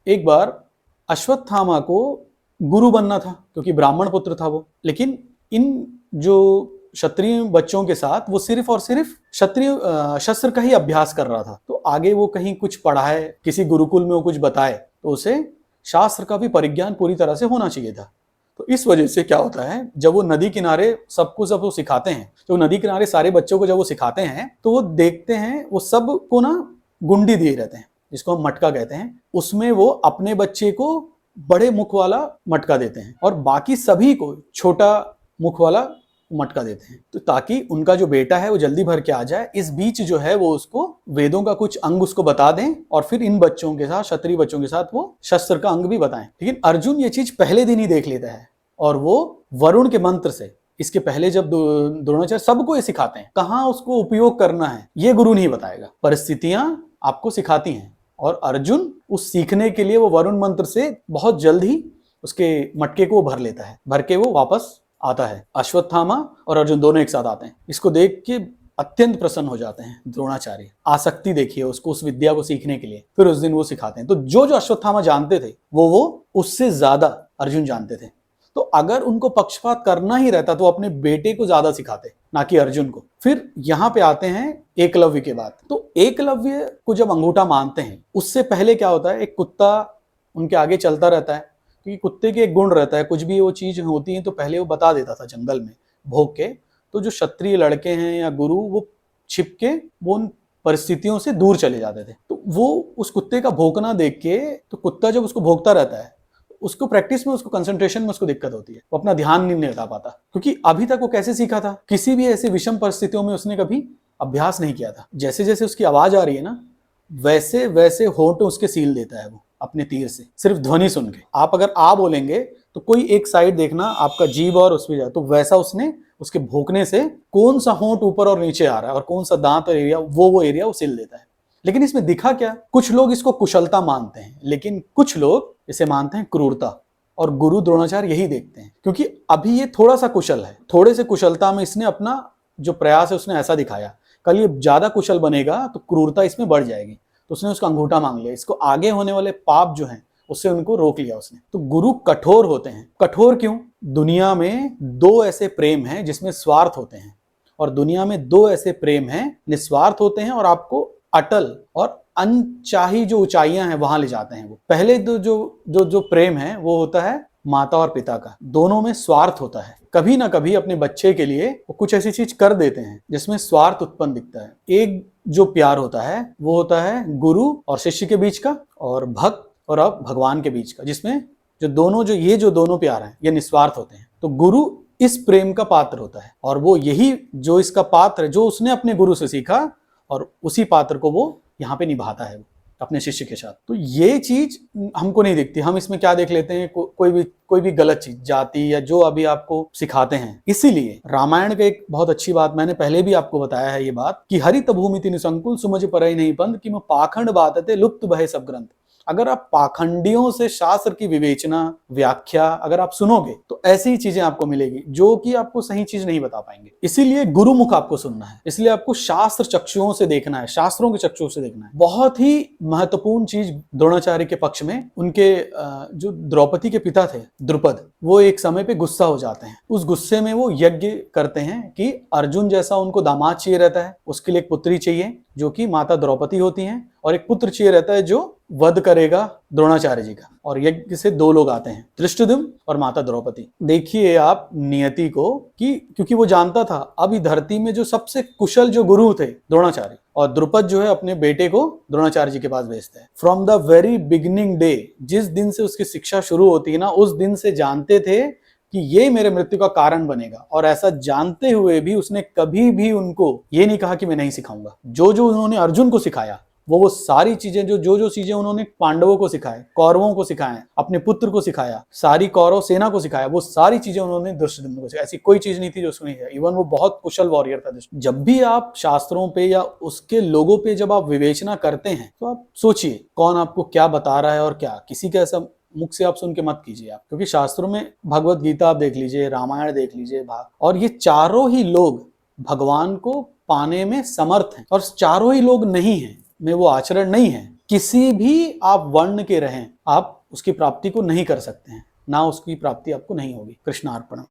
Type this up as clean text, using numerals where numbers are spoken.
एक बार अश्वत्थामा को गुरु बनना था क्योंकि ब्राह्मण पुत्र था वो, लेकिन इन जो क्षत्रिय बच्चों के साथ वो सिर्फ और सिर्फ क्षत्रिय शस्त्र का ही अभ्यास कर रहा था। तो आगे वो कहीं कुछ पढ़ाए, किसी गुरुकुल में वो कुछ बताए, तो उसे शास्त्र का भी परिज्ञान पूरी तरह से होना चाहिए था। तो इस वजह से क्या होता है, जब वो नदी किनारे सबको सब वो सिखाते हैं, तो नदी किनारे सारे बच्चों को जब वो सिखाते हैं तो वो देखते हैं, वो सब को ना गुंडी दिए रहते हैं जिसको हम मटका कहते हैं, उसमें वो अपने बच्चे को बड़े मुख वाला मटका देते हैं और बाकी सभी को छोटा मुख वाला मटका देते हैं, तो ताकि उनका जो बेटा है वो जल्दी भर के आ जाए। इस बीच जो है वो उसको वेदों का कुछ अंग उसको बता दें और फिर इन बच्चों के साथ, क्षत्रिय बच्चों के साथ वो शस्त्र का अंग भी बताएं। लेकिन अर्जुन ये चीज पहले दिन ही देख लेता है और वो वरुण के मंत्र से, इसके पहले जब द्रोणाचार्य सबको ये सिखाते हैं, कहाँ उसको उपयोग करना है ये गुरु नहीं बताएगा, परिस्थितियां आपको सिखाती हैं। और अर्जुन उस सीखने के लिए वो वरुण मंत्र से बहुत जल्द ही उसके मटके को भर लेता है, भर के वो वापस आता है। अश्वत्थामा और अर्जुन दोनों एक साथ आते हैं। इसको देख के अत्यंत प्रसन्न हो जाते हैं द्रोणाचार्य, आसक्ति देखिए उसको उस विद्या को सीखने के लिए। फिर उस दिन वो सिखाते हैं। तो जो जो अश्वत्थामा जानते थे वो उससे ज्यादा अर्जुन जानते थे। तो अगर उनको पक्षपात करना ही रहता तो अपने बेटे को ज्यादा सिखाते, ना कि अर्जुन को। फिर यहाँ पे आते हैं एकलव्य के बाद। तो एकलव्य को जब अंगूठा मानते हैं, उससे पहले क्या होता है, एक कुत्ता उनके आगे चलता रहता है, क्योंकि कुत्ते के एक गुण रहता है, कुछ भी वो चीज होती है तो पहले वो बता देता था जंगल में भोग के। तो जो क्षत्रिय लड़के हैं या गुरु, वो छिप के वो उन परिस्थितियों से दूर चले जाते थे। तो वो उस कुत्ते का भौंकना देख के, तो कुत्ता जब उसको भौंकता रहता है, उसको प्रैक्टिस में, उसको कंसंट्रेशन में उसको दिक्कत होती है, वो अपना ध्यान नहीं लगा पाता, क्योंकि अभी तक वो कैसे सीखा था, किसी भी ऐसे विषम परिस्थितियों में उसने कभी अभ्यास नहीं किया था। जैसे जैसे उसकी आवाज आ रही है ना, वैसे वैसे होंठ उसके सील देता है वो अपने तीर से, सिर्फ ध्वनि सुन के। आप अगर आ बोलेंगे तो कोई एक साइड देखना, आपका जीभ और उसमें जाए, तो वैसा उसने उसके भोंकने से कौन सा होंठ ऊपर और नीचे आ रहा है और कौन सा दांत और एरिया, वो एरिया वो सिल देता है। लेकिन इसमें दिखा क्या, कुछ लोग इसको कुशलता मानते हैं, लेकिन कुछ लोग इसे मानते हैं क्रूरता। और गुरु द्रोणाचार्य यही देखते हैं, क्योंकि अभी ये थोड़ा सा कुशल है, थोड़े से कुशलता में इसने अपना जो प्रयास है उसने ऐसा दिखाया, कल ये ज्यादा कुशल बनेगा तो क्रूरता इसमें बढ़ जाएगी, तो उसने उसका अंगूठा मांग लिया। इसको आगे होने वाले पाप जो हैं उससे उनको रोक लिया उसने। तो गुरु कठोर होते हैं। कठोर क्यों? दुनिया में दो ऐसे प्रेम हैं जिसमें स्वार्थ होते हैं, और दुनिया में दो ऐसे प्रेम हैं निस्वार्थ होते हैं और आपको अटल और अनचाही जो ऊंचाइयां हैं वहां ले जाते हैं। वो पहले जो प्रेम है वो होता है माता और पिता का, दोनों में स्वार्थ होता है। कभी ना कभी अपने बच्चे के लिए वो कुछ ऐसी चीज कर देते हैं जिसमें स्वार्थ उत्पन्न दिखता है। एक जो प्यार होता है वो होता है गुरु और शिष्य के बीच का, और भक्त और अब भगवान के बीच का, जिसमें जो दोनों प्यार हैं ये निस्वार्थ होते हैं। तो गुरु इस प्रेम का पात्र होता है, और वो यही जो इसका पात्र है, जो उसने अपने गुरु से सीखा, और उसी पात्र को वो यहाँ पे निभाता है अपने शिष्य के साथ। तो ये चीज हमको नहीं दिखती। हम इसमें क्या देख लेते हैं, कोई भी गलत चीज, जाति या जो अभी आपको सिखाते हैं। इसीलिए रामायण का एक बहुत अच्छी बात, मैंने पहले भी आपको बताया है ये बात, कि हरित भूमि तिन संकुल सुमझ परई नहीं पंथ, कि मैं पाखंड बातते लुप्त भय सब ग्रंथ। अगर आप पाखंडियों से शास्त्र की विवेचना, व्याख्या अगर आप सुनोगे तो ऐसी ही चीजें आपको मिलेगी जो कि आपको सही चीज नहीं बता पाएंगे। इसीलिए गुरुमुख आपको सुनना है, इसलिए आपको शास्त्र चक्षुओं से देखना है, शास्त्रों के चक्षुओं से देखना है। बहुत ही महत्वपूर्ण चीज द्रोणाचार्य के पक्ष में, उनके जो द्रौपदी के पिता थे द्रुपद, वो एक समय पे गुस्सा हो जाते हैं। उस गुस्से में वो यज्ञ करते हैं कि अर्जुन जैसा उनको दामाद चाहिए रहता है, उसके लिए एक पुत्री चाहिए जो कि माता द्रौपदी होती हैं, और एक पुत्र चाहिए रहता है जो वध करेगा द्रोणाचार्य जी का। और यज्ञ से दो लोग आते हैं, धृष्टद्युम्न और माता द्रौपदी। देखिए आप नियति को, कि क्योंकि वो जानता था अभी धरती में जो सबसे कुशल जो गुरु थे द्रोणाचार्य, और द्रुपद जो है अपने बेटे को द्रोणाचार्य जी के पास भेजते हैं। From the very beginning day, जिस दिन से उसकी शिक्षा शुरू होती है ना, उस दिन से जानते थे कि ये मेरे मृत्यु का कारण बनेगा। और ऐसा जानते हुए भी उसने कभी भी उनको ये नहीं कहा कि मैं नहीं सिखाऊंगा। जो जो उन्होंने अर्जुन को सिखाया, वो सारी चीजें, जो चीजें उन्होंने पांडवों को सिखाए, कौरवों को सिखाए, अपने पुत्र को सिखाया, सारी कौरव सेना को सिखाया, वो सारी चीजें उन्होंने धृष्टद्युम्न को सिखाई। ऐसी कोई चीज नहीं थी जो उसको नहीं है। इवन वो बहुत कुशल वॉरियर था। जब भी आप शास्त्रों पे या उसके लोगों पे जब आप विवेचना करते हैं, तो आप सोचिए कौन आपको क्या बता रहा है और क्या। किसी का ऐसा मुख से आप सुन के मत कीजिए आप, क्योंकि शास्त्रों में भगवत गीता आप देख लीजिए, रामायण देख लीजिए, और ये चारों ही लोग भगवान को पाने में समर्थ हैं, और चारों ही लोग नहीं है में वो आचरण नहीं है किसी भी आप वर्ण के रहें, आप उसकी प्राप्ति को नहीं कर सकते हैं, ना उसकी प्राप्ति आपको नहीं होगी। कृष्णार्पणम।